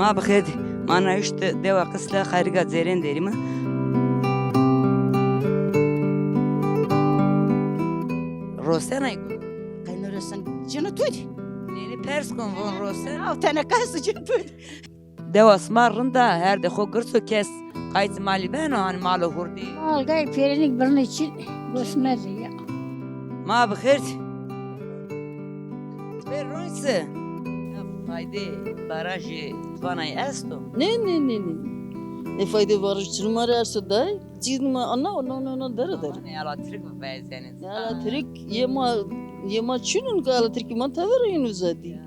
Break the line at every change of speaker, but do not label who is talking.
Ma bixed mana işte deva kısla khariga zeren derim. Rosenay gu.
Kaynarasın canı tuydu.
Neni pers kon von Rosen.
Al tane kayısı canı tuydu.
Deva smarrında her de xogursu kes. Qayt mali ben o hani malı hurdi.
Algay perinik birinin için gösmedi ya.
Ma bixed. Veronse. Fayde barajı tvanay esto.
Ne. Ne fayda var çırmar arsa da çizme ana dara.
Ne alatrik mi bezenin?
Ya trik yema çünün ka alatrik man tavır yunus zadi.